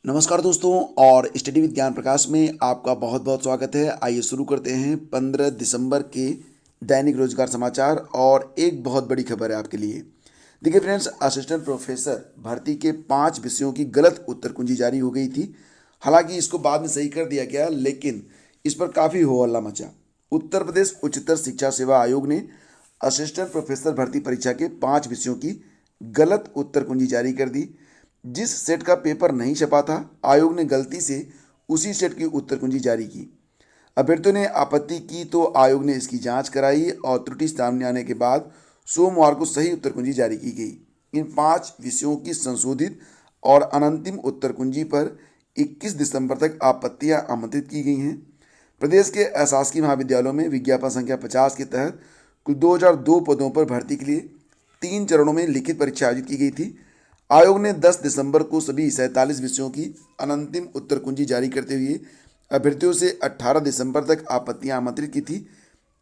नमस्कार दोस्तों और स्टडी विद ज्ञान प्रकाश में आपका बहुत बहुत स्वागत है। आइए शुरू करते हैं 15 दिसंबर के दैनिक रोजगार समाचार। और एक बहुत बड़ी खबर है आपके लिए। देखिए फ्रेंड्स, असिस्टेंट प्रोफेसर भर्ती के 5 विषयों की गलत उत्तर कुंजी जारी हो गई थी। हालांकि इसको बाद में सही कर दिया गया, लेकिन इस पर काफ़ी हो हल्ला मचा। उत्तर प्रदेश उच्चतर शिक्षा सेवा आयोग ने असिस्टेंट प्रोफेसर भर्ती परीक्षा के 5 विषयों की गलत उत्तर कुंजी जारी कर दी। जिस सेट का पेपर नहीं छपा था, आयोग ने गलती से उसी सेट की उत्तर कुंजी जारी की। अभ्यर्थियों ने आपत्ति की तो आयोग ने इसकी जांच कराई और त्रुटि सामने आने के बाद सोमवार को सही उत्तर कुंजी जारी की गई। इन 5 विषयों की संशोधित और अनंतिम उत्तर कुंजी पर 21 दिसंबर तक आपत्तियां आमंत्रित की गई हैं। प्रदेश के अशासकीय महाविद्यालयों में विज्ञापन संख्या 50 के तहत कुल 2002 पदों पर भर्ती के लिए 3 चरणों में लिखित परीक्षा आयोजित की गई थी। आयोग ने 10 दिसंबर को सभी 47 विषयों की अनंतिम उत्तर कुंजी जारी करते हुए अभ्यर्थियों से 18 दिसंबर तक आपत्तियां आमंत्रित की थी।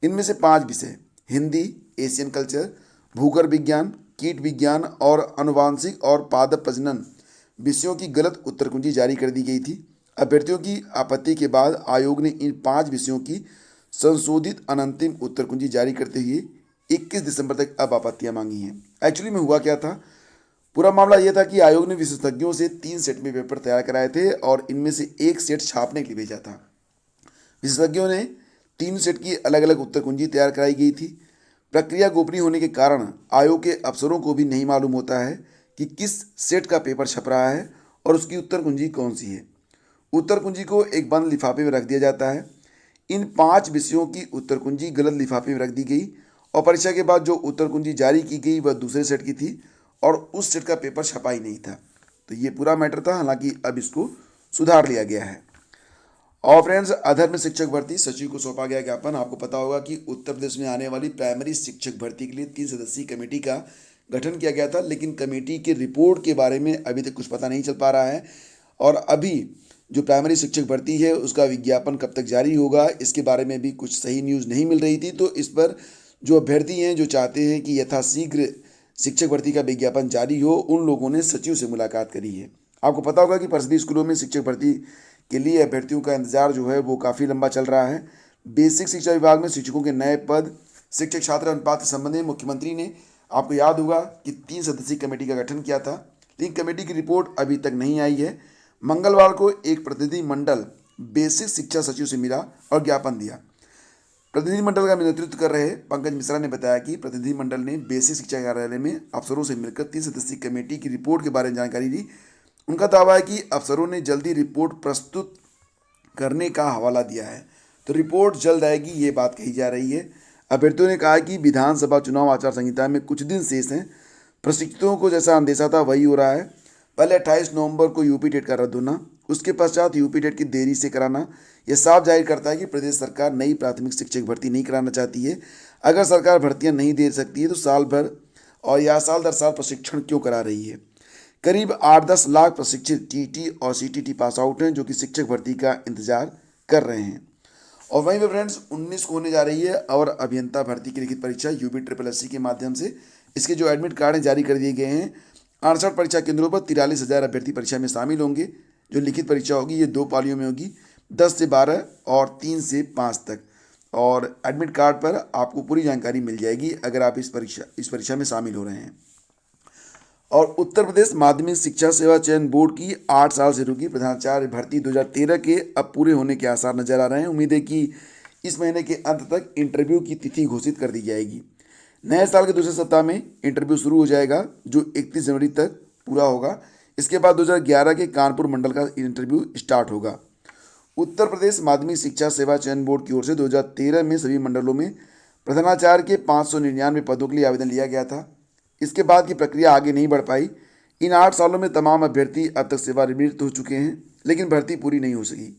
इनमें से 5 विषय हिंदी, एशियन कल्चर, भूगर्भ विज्ञान, कीट विज्ञान और आनुवांशिक और पादप प्रजनन विषयों की गलत उत्तर कुंजी जारी कर दी गई थी। अभ्यर्थियों की आपत्ति के बाद आयोग ने इन 5 विषयों की संशोधित अनंतिम उत्तर कुंजी जारी करते हुए 21 दिसंबर तक अब आपत्तियां मांगी हैं। एक्चुअली में हुआ क्या था, पूरा मामला यह था कि आयोग ने विशेषज्ञों से 3 सेट में पेपर तैयार कराए थे और इनमें से एक सेट छापने के लिए भेजा था। विशेषज्ञों ने 3 सेट की अलग अलग उत्तर कुंजी तैयार कराई गई थी। प्रक्रिया गोपनीय होने के कारण आयोग के अफसरों को भी नहीं मालूम होता है कि किस सेट का पेपर छप रहा है और उसकी उत्तर कुंजी कौन सी है। उत्तर कुंजी को एक बंद लिफाफे में रख दिया जाता है। इन 5 विषयों की उत्तर कुंजी गलत लिफाफे में रख दी गई और परीक्षा के बाद जो उत्तर कुंजी जारी की गई वह दूसरे सेट की थी और उस सेट का पेपर छपा ही नहीं था। तो ये पूरा मैटर था। हालांकि अब इसको सुधार लिया गया है। और फ्रेंड्स, अधर्म शिक्षक भर्ती सचिव को सौंपा गया ज्ञापन। आपको पता होगा कि उत्तर प्रदेश में आने वाली प्राइमरी शिक्षक भर्ती के लिए 3 सदस्यीय कमेटी का गठन किया गया था, लेकिन कमेटी की रिपोर्ट के बारे में अभी तक कुछ पता नहीं चल पा रहा है। और अभी जो प्राइमरी शिक्षक भर्ती है उसका विज्ञापन कब तक जारी होगा, इसके बारे में भी कुछ सही न्यूज़ नहीं मिल रही थी। तो इस पर जो अभ्यर्थी हैं, जो चाहते हैं कि यथाशीघ्र शिक्षक भर्ती का विज्ञापन जारी हो, उन लोगों ने सचिव से मुलाकात करी है। आपको पता होगा कि परिषदीय स्कूलों में शिक्षक भर्ती के लिए अभ्यर्थियों का इंतजार जो है वो काफ़ी लंबा चल रहा है। बेसिक शिक्षा विभाग में शिक्षकों के नए पद, शिक्षक छात्र अनुपात के संबंध में मुख्यमंत्री ने, आपको याद होगा कि 3 सदस्यीय कमेटी का गठन किया था, लेकिन कमेटी की रिपोर्ट अभी तक नहीं आई है। मंगलवार को एक प्रतिनिधि मंडल बेसिक शिक्षा सचिव से मिला और ज्ञापन दिया। प्रतिनिधिमंडल का नेतृत्व कर रहे पंकज मिश्रा ने बताया कि प्रतिनिधिमंडल ने बेसिक शिक्षा कार्यालय में अफसरों से मिलकर 3 सदस्यीय कमेटी की रिपोर्ट के बारे में जानकारी दी। उनका दावा है कि अफसरों ने जल्दी रिपोर्ट प्रस्तुत करने का हवाला दिया है। तो रिपोर्ट जल्द आएगी, ये बात कही जा रही है। अभ्यर्थियों ने कहा कि विधानसभा चुनाव आचार संहिता में कुछ दिन शेष हैं। प्रशिक्षुओं को जैसा अंदेशा था वही हो रहा है। पहले 28 नवंबर को यूपी टेट का रद्द होना, उसके पश्चात यूपी टेट की देरी से कराना, यह साफ जाहिर करता है कि प्रदेश सरकार नई प्राथमिक शिक्षक भर्ती नहीं कराना चाहती है। अगर सरकार भर्तियां नहीं दे सकती है तो साल भर और या साल दर साल प्रशिक्षण क्यों करा रही है। करीब 8-10 लाख प्रशिक्षित टीटी और सीटीटी पास आउट हैं जो कि शिक्षक भर्ती का इंतजार कर रहे हैं। और वहीं पे फ्रेंड्स, 19 को होने जा रही है और अभियंता भर्ती की लिखित परीक्षा यूपी ट्रिपल एससी के माध्यम से। इसके जो एडमिट कार्ड हैं जारी कर दिए गए हैं। 68 परीक्षा केंद्रों पर 43,000 अभ्यर्थी परीक्षा में शामिल होंगे। जो लिखित परीक्षा होगी ये 2 पालियों में होगी, 10 से 12 और 3 से 5 तक। और एडमिट कार्ड पर आपको पूरी जानकारी मिल जाएगी अगर आप इस परीक्षा में शामिल हो रहे हैं। और उत्तर प्रदेश माध्यमिक शिक्षा सेवा चयन बोर्ड की 8 साल से रुकी प्रधानाचार्य भर्ती 2013 के अब पूरे होने के आसार नजर आ रहे हैं। उम्मीद है कि इस महीने के अंत तक इंटरव्यू की तिथि घोषित कर दी जाएगी। नए साल के दूसरे सप्ताह में इंटरव्यू शुरू हो जाएगा जो 31 जनवरी तक पूरा होगा। इसके बाद 2011 के कानपुर मंडल का इंटरव्यू स्टार्ट होगा। उत्तर प्रदेश माध्यमिक शिक्षा सेवा चयन बोर्ड की ओर से 2013 में सभी मंडलों में प्रधानाचार्य के 599 पदों के लिए आवेदन लिया गया था। इसके बाद की प्रक्रिया आगे नहीं बढ़ पाई। इन 8 सालों में तमाम अभ्यर्थी अब तक सेवानिवृत्त हो चुके हैं, लेकिन भर्ती पूरी नहीं हो सकी।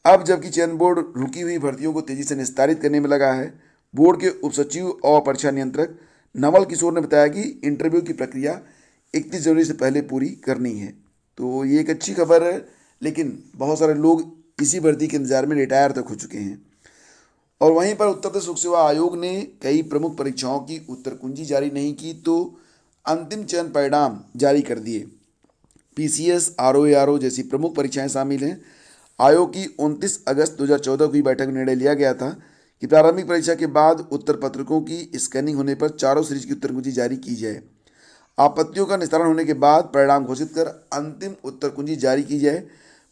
अब जबकि चयन बोर्ड रुकी हुई भर्तियों को तेजी से निस्तारित करने में लगा है। बोर्ड के उप सचिव और परीक्षा नियंत्रक नवल किशोर ने बताया कि इंटरव्यू की प्रक्रिया 31 जनवरी से पहले पूरी करनी है। तो ये एक अच्छी खबर है, लेकिन बहुत सारे लोग इसी भर्ती के इंतजार में रिटायर तक हो चुके हैं। और वहीं पर उत्तर प्रदेश लोक सेवा आयोग ने कई प्रमुख परीक्षाओं की उत्तर कुंजी जारी नहीं की तो अंतिम चयन परिणाम जारी कर दिए। पीसीएस, आरओ जैसी प्रमुख परीक्षाएं शामिल हैं। आयोग की 29 अगस्त 2014 को हुई बैठक में निर्णय लिया गया था कि प्रारंभिक परीक्षा के बाद उत्तर पत्रकों की स्कैनिंग होने पर चारों सीरीज की उत्तर कुंजी जारी की जाए। आपत्तियों का निस्तारण होने के बाद परिणाम घोषित कर अंतिम उत्तर कुंजी जारी की जाए।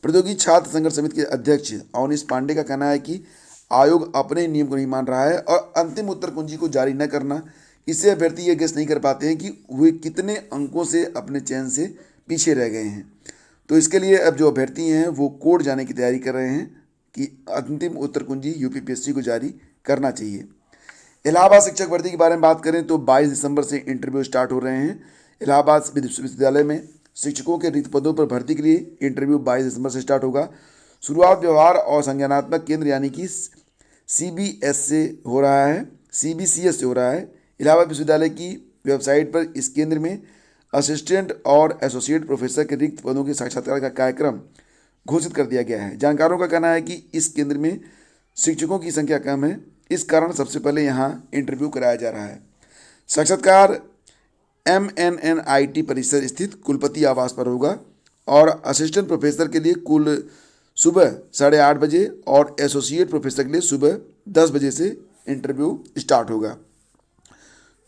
प्रतियोगी छात्र संघर्ष समिति के अध्यक्ष अवनीश पांडे का कहना है कि आयोग अपने नियम को नहीं मान रहा है और अंतिम उत्तर कुंजी को जारी न करना, इससे अभ्यर्थी ये गेस नहीं कर पाते हैं कि वे कितने अंकों से अपने चयन से पीछे रह गए हैं। तो इसके लिए अब जो अभ्यर्थी हैं वो कोर्ट जाने की तैयारी कर रहे हैं कि अंतिम उत्तर कुंजी यूपीपीएससी को जारी करना चाहिए। इलाहाबाद शिक्षक भर्ती के बारे में बात करें तो 22 दिसंबर से इंटरव्यू स्टार्ट हो रहे हैं। इलाहाबाद विश्वविद्यालय में शिक्षकों के रिक्त पदों पर भर्ती के लिए इंटरव्यू 22 दिसंबर से स्टार्ट होगा। शुरुआत व्यवहार और संज्ञानात्मक केंद्र यानी कि सीबीएस से हो रहा है, सीबीसीएस से हो रहा है। इलाहाबाद विश्वविद्यालय की वेबसाइट पर इस केंद्र में असिस्टेंट और एसोसिएट प्रोफेसर के रिक्त पदों के साक्षात्कार का कार्यक्रम घोषित कर दिया गया है। जानकारों का कहना है कि इस केंद्र में शिक्षकों की संख्या कम है, इस कारण सबसे पहले यहाँ इंटरव्यू कराया जा रहा है। साक्षात्कार MNNIT परिसर स्थित कुलपति आवास पर होगा और असिस्टेंट प्रोफेसर के लिए कुल सुबह 8:30 बजे और एसोसिएट प्रोफेसर के लिए सुबह 10 बजे से इंटरव्यू स्टार्ट होगा।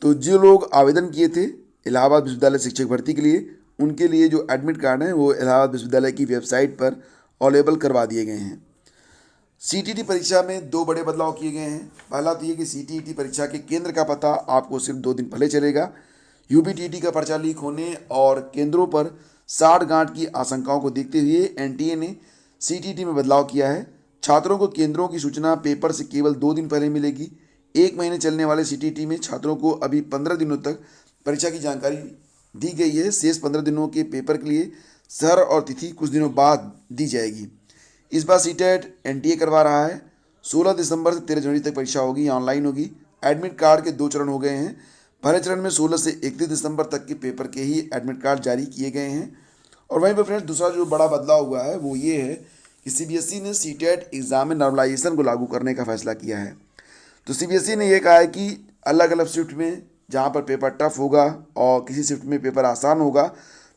तो जो लोग आवेदन किए थे इलाहाबाद विश्वविद्यालय शिक्षक भर्ती के लिए, उनके लिए जो एडमिट कार्ड हैं वो इलाहाबाद विश्वविद्यालय की वेबसाइट पर अवेलेबल करवा दिए गए हैं। सीटीटी परीक्षा में 2 बड़े बदलाव किए गए हैं। पहला तो ये कि सीटीटी परीक्षा के केंद्र का पता आपको सिर्फ 2 दिन पहले चलेगा। यूपीटीटी का पर्चा लीक होने और केंद्रों पर साठगांठ की आशंकाओं को देखते हुए एनटीए ने सीटीटी में बदलाव किया है। छात्रों को केंद्रों की सूचना पेपर से केवल 2 दिन पहले मिलेगी। 1 महीने चलने वाले सीटीटी में छात्रों को अभी 15 दिनों तक परीक्षा की जानकारी दी गई है। शेष 15 दिनों के पेपर के लिए शहर और तिथि कुछ दिनों बाद दी जाएगी। इस बार सीटेट एनटीए करवा रहा है। 16 दिसंबर से 13 जनवरी तक परीक्षा होगी, ऑनलाइन होगी। एडमिट कार्ड के 2 चरण हो गए हैं। पहले चरण में 16 से 31 दिसंबर तक के पेपर के ही एडमिट कार्ड जारी किए गए हैं। और वहीं पर फ्रेंड्स दूसरा जो बड़ा बदलाव हुआ है वो ये है कि सीबीएसई ने सीटेट एग्ज़ाम में नॉर्मलाइजेशन को लागू करने का फैसला किया है। तो सीबीएसई ने यह कहा है कि अलग अलग शिफ्ट में जहाँ पर पेपर टफ होगा और किसी शिफ्ट में पेपर आसान होगा,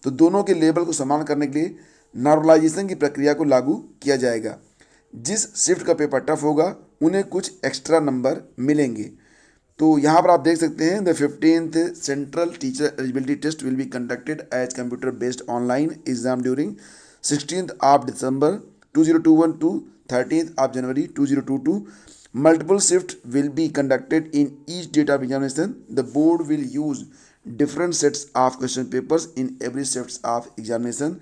तो दोनों के लेवल को समान करने के लिए नॉर्मलाइजेशन की प्रक्रिया को लागू किया जाएगा। जिस शिफ्ट का पेपर टफ होगा उन्हें कुछ एक्स्ट्रा नंबर मिलेंगे। तो यहाँ पर आप देख सकते हैं the 15th central teacher eligibility test will be conducted as computer based online exam during 16th of December 2021 to 13th of January 2022. Multiple shifts will be conducted in each date of examination. The board will use different sets of question papers in every sets of examination.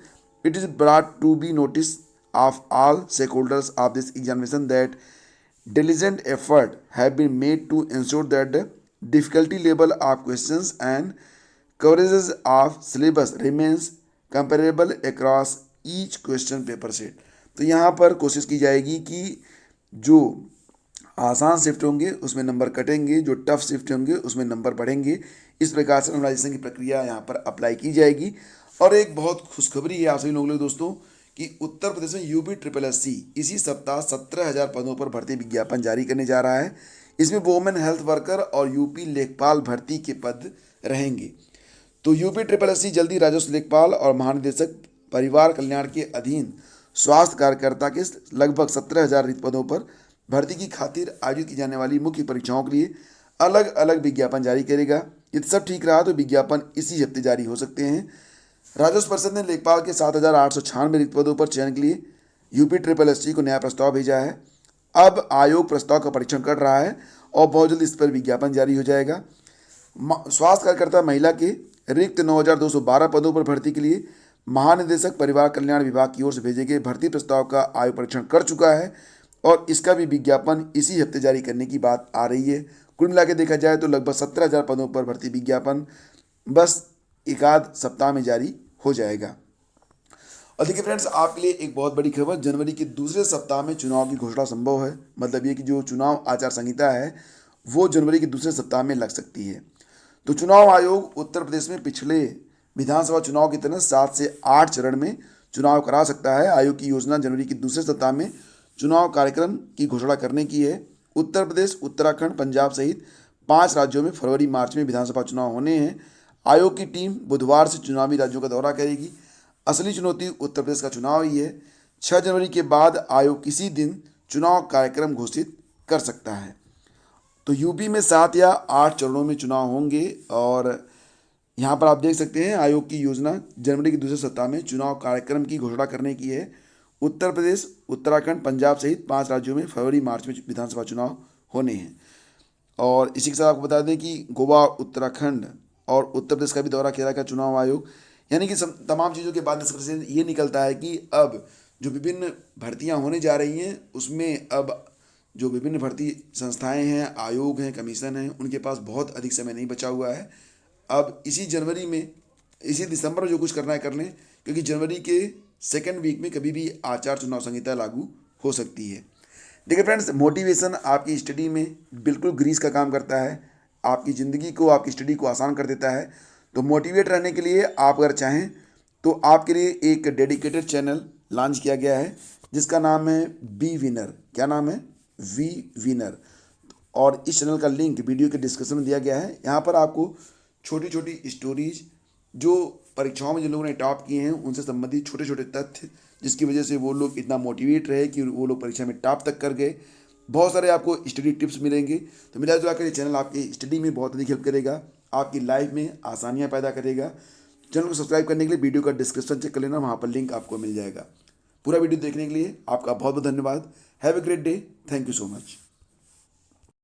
It is brought to be notice of all stakeholders of this examination that diligent effort have been made to ensure that the difficulty level of questions and coverages of syllabus remains comparable across each question paper set. तो यहाँ पर कोशिश की जाएगी कि जो आसान shift होंगे उसमें नंबर कटेंगे, जो टफ शिफ्ट होंगे उसमें नंबर बढ़ेंगे। इस प्रकार से नॉर्मलाइजेशन की प्रक्रिया यहाँ पर अप्लाई की जाएगी। और एक बहुत खुशखबरी है आप सभी लोगों के लिए दोस्तों कि उत्तर प्रदेश में यूपीएससी इसी सप्ताह 17,000 पदों पर भर्ती विज्ञापन जारी करने जा रहा है। इसमें वोमेन हेल्थ वर्कर और यूपी लेखपाल भर्ती के पद रहेंगे। तो यूपीएससी जल्दी राजस्व लेखपाल और महानिदेशक परिवार कल्याण के अधीन स्वास्थ्य कार्यकर्ता के लगभग 17,000 रिक्त पदों पर भर्ती की खातिर आयोजित की जाने वाली मुख्य परीक्षाओं के लिए अलग अलग विज्ञापन जारी करेगा। यदि सब ठीक रहा तो विज्ञापन इसी हफ्ते जारी हो सकते हैं। राजस्व परिषद ने लेखपाल के 7,896 रिक्त पदों पर चयन के लिए यूपीएससी को नया प्रस्ताव भेजा है। अब आयोग प्रस्ताव का परीक्षण कर रहा है और बहुत जल्द इस पर विज्ञापन जारी हो जाएगा। स्वास्थ्य कार्यकर्ता महिला के रिक्त 9,212 पदों पर भर्ती के लिए महानिदेशक परिवार कल्याण विभाग की ओर से भेजे गए भर्ती प्रस्ताव का आयोग परीक्षण कर चुका है और इसका भी विज्ञापन इसी हफ्ते जारी करने की बात आ रही है। कुल मिला के देखा जाए तो लगभग 17,000 पदों पर भर्ती विज्ञापन बस एकाध सप्ताह में जारी हो जाएगा। और देखिए फ्रेंड्स, आपके लिए एक बहुत बड़ी खबर, जनवरी के दूसरे सप्ताह में चुनाव की घोषणा संभव है। मतलब ये कि जो चुनाव आचार संहिता है वो जनवरी के दूसरे सप्ताह में लग सकती है। तो चुनाव आयोग उत्तर प्रदेश में पिछले विधानसभा चुनाव की तरह 7 से 8 चरण में चुनाव करा सकता है। आयोग की योजना जनवरी के दूसरे सप्ताह में चुनाव कार्यक्रम की घोषणा करने की है। उत्तर प्रदेश, उत्तराखंड, पंजाब सहित 5 राज्यों में फरवरी मार्च में विधानसभा चुनाव होने हैं। आयोग की टीम बुधवार से चुनावी राज्यों का दौरा करेगी। असली चुनौती उत्तर प्रदेश का चुनाव ही है। 6 जनवरी के बाद आयोग किसी दिन चुनाव कार्यक्रम घोषित कर सकता है। तो यूपी में 7 या 8 चरणों में चुनाव होंगे और यहाँ पर आप देख सकते हैं आयोग की योजना जनवरी के दूसरे सप्ताह में चुनाव कार्यक्रम की घोषणा करने की है। उत्तर प्रदेश, उत्तराखंड, पंजाब सहित 5 राज्यों में फरवरी मार्च में विधानसभा चुनाव होने हैं। और इसी के साथ आपको बता दें कि गोवा, उत्तराखंड और उत्तर प्रदेश का भी दौरा किया का चुनाव आयोग। यानी कि तमाम चीज़ों के बाद निष्कर्ष ये निकलता है कि अब जो विभिन्न भर्तियां होने जा रही हैं उसमें अब जो विभिन्न भर्ती संस्थाएं हैं, आयोग हैं, कमीशन हैं, उनके पास बहुत अधिक समय नहीं बचा हुआ है। अब इसी जनवरी में, इसी दिसंबर में जो कुछ करना है कर लें, क्योंकि जनवरी के सेकेंड वीक में कभी भी आचार चुनाव संहिता लागू हो सकती है। देखिए फ्रेंड्स, मोटिवेशन आपकी स्टडी में बिल्कुल ग्रीस का काम करता है, आपकी ज़िंदगी को, आपकी स्टडी को आसान कर देता है। तो मोटिवेट रहने के लिए आप अगर चाहें तो आपके लिए एक डेडिकेटेड चैनल लॉन्च किया गया है जिसका नाम है बी विनर। क्या नाम है? V winner. और इस चैनल का लिंक वीडियो के डिस्क्रिप्शन में दिया गया है। यहाँ पर आपको छोटी छोटी स्टोरीज, जो परीक्षाओं में जिन लोगों ने टॉप किए हैं उनसे संबंधित छोटे छोटे तथ्य, जिसकी वजह से वो लोग इतना मोटिवेट रहे कि वो लोग परीक्षा में टॉप तक कर गए, बहुत सारे आपको स्टडी टिप्स मिलेंगे। तो मिला जुला कर ये चैनल आपकी स्टडी में बहुत अधिक हेल्प करेगा, आपकी लाइफ में आसानियाँ पैदा करेगा। चैनल को सब्सक्राइब करने के लिए वीडियो का डिस्क्रिप्शन चेक कर लेना, वहाँ पर लिंक आपको मिल जाएगा। पूरा वीडियो देखने के लिए आपका बहुत बहुत धन्यवाद। Have a great day. Thank you so much.